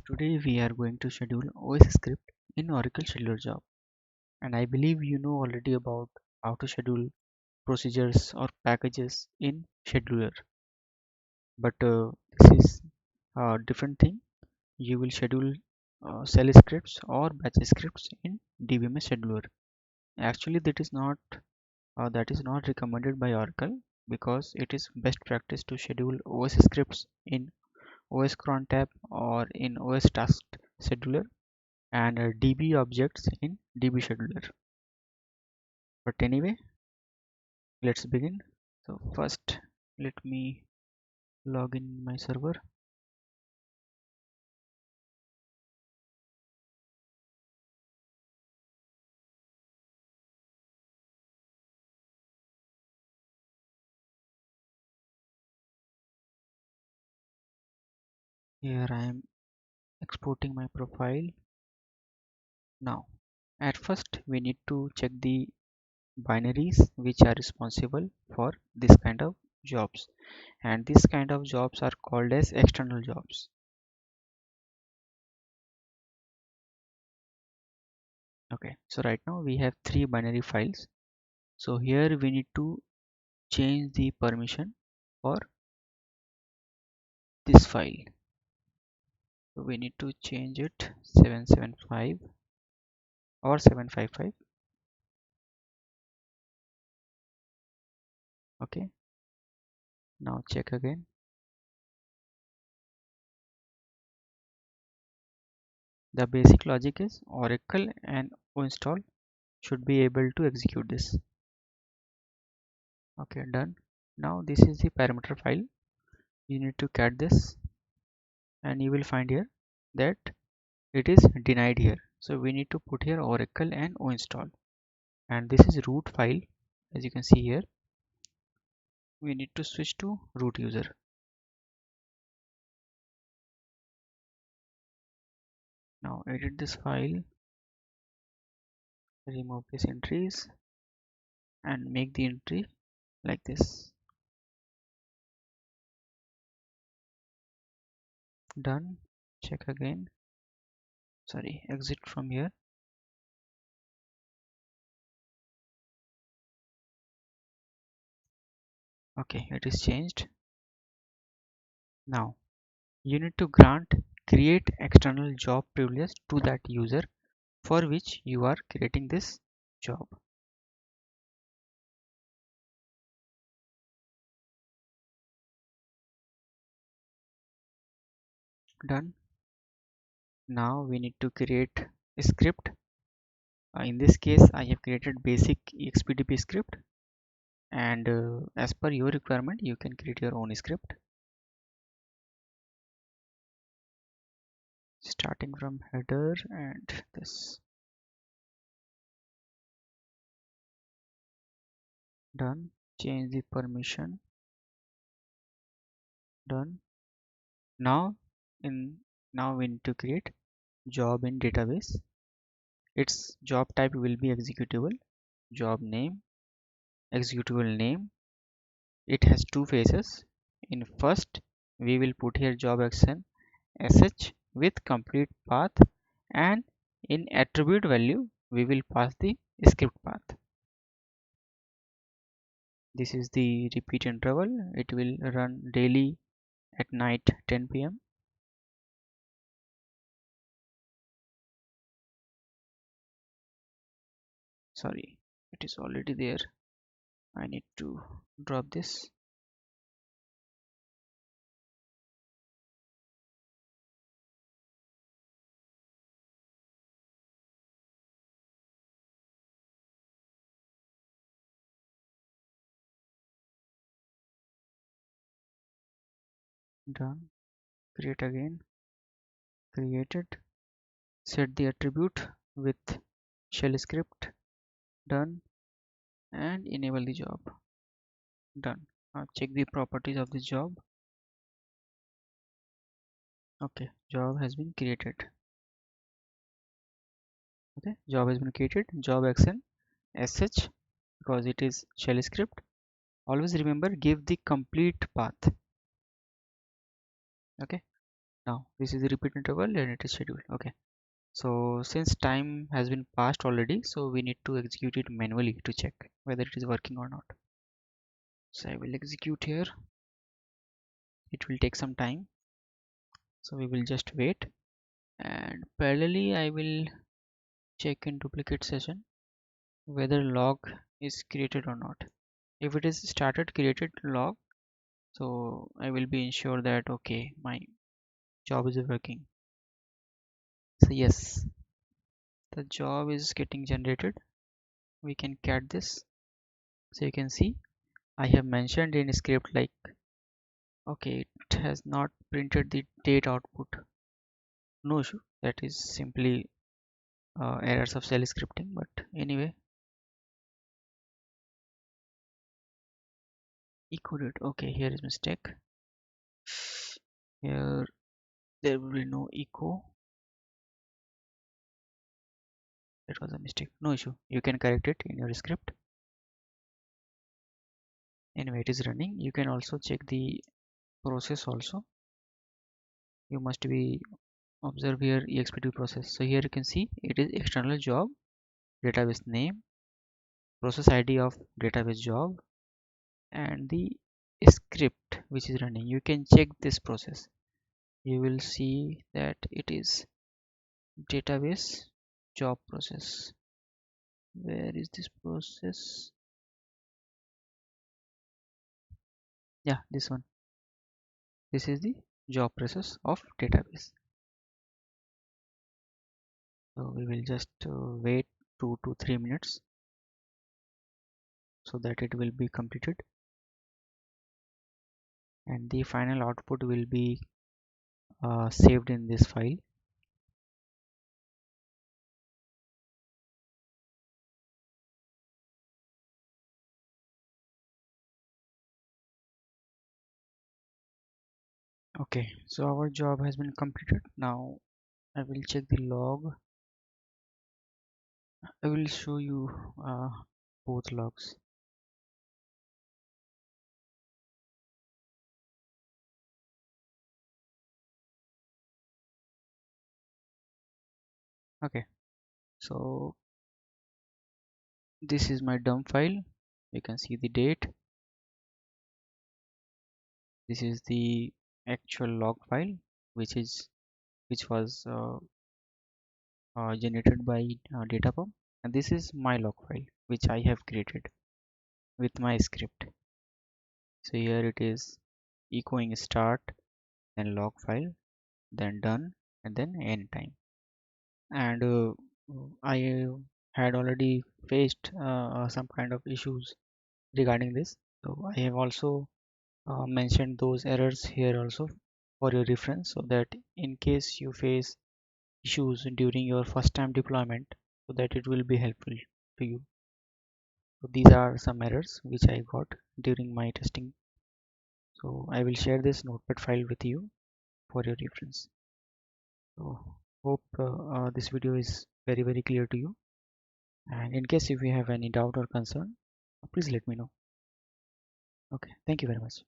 Today we are going to schedule OS script in Oracle Scheduler job, and I believe you know already about how to schedule procedures or packages in scheduler. But this is a different thing. You will schedule shell scripts or batch scripts in DBMS scheduler. Actually, that is not recommended by Oracle because it is best practice to schedule OS scripts in OS cron tab or in OS task scheduler and DB objects in DB scheduler. But anyway, let's begin. So first, let me log in my server. Here I am exporting my profile. Now, at first we need to check the binaries which are responsible for this kind of jobs, and this kind of jobs are called as external jobs. Okay, so right now we have three binary files. So here we need to change the permission for this file. So we need to change it 775 or 755. Okay, now check again. The basic logic is Oracle and install should be able to execute this. Okay, done. Now this is the parameter file. You need to cat this, and you will find here that it is denied here. So we need to put here Oracle and install, and this is root file. As you can see here, we need to switch to root user. Now edit this file, remove these entries, and make the entry like this. Done. Check again. Sorry, exit from here. Okay, it is changed. Now you need to grant create external job privilege to that user for which you are creating this job. Done. Now we need to create a script. In this case I have created basic expdp script, and as per your requirement you can create your own script, starting from header and this. Done. Change the permission. Done. Now in now we need to create job in database. Its job type will be executable, job name, executable name. It has two phases. In first we will put here job action sh with complete path, and in attribute value we will pass the script path. This is the repeat interval. It will run daily at night 10 p.m. Sorry, it is already there. I need to drop this. Done. Create again. Created. Set the attribute with shell script. Done. And enable the job. Done. Now check the properties of this job. Okay, job has been created. Okay, job has been created. Job action sh, because it is shell script. Always remember, give the complete path. Okay, Now this is the repeat interval and it is scheduled. Okay. So since time has been passed already, so we need to execute it manually to check whether it is working or not. So I will execute here. It will take some time. So we will just wait, and parallelly I will check in duplicate session whether log is created or not. If it is started created log, so I will be ensure that okay, my job is working. So yes, the job is getting generated. We can cat this. So you can see I have mentioned in script like okay, it has not printed the date output. No issue. That is simply errors of shell scripting. But anyway, echo date. Okay, here is mistake. Here there will be no echo. That was a mistake. No issue. You can correct it in your script. Anyway, it is running. You can also check the process also. You must be observe here exp2 process. So here you can see it is external job, database name, process ID of database job, and the script which is running. You can check this process. You will see that it is database job process. Where is this process? Yeah, this one. This is the job process of database. So we will just wait 2 to 3 minutes so that it will be completed, and the final output will be saved in this file. Okay, so our job has been completed. Now I will check the log. I will show you both logs. Okay, so this is my dump file. You can see the date. This is the actual log file which was generated by datapump, and this is my log file which I have created with my script. So here it is echoing start, then log file, then done, and then end time. And I had already faced some kind of issues regarding this, so I have also mentioned those errors here also for your reference, so that in case you face issues during your first time deployment, so that it will be helpful to you. So these are some errors which I got during my testing. So I will share this notepad file with you for your reference. So hope this video is very clear to you. And in case if you have any doubt or concern, please let me know. Okay, thank you very much.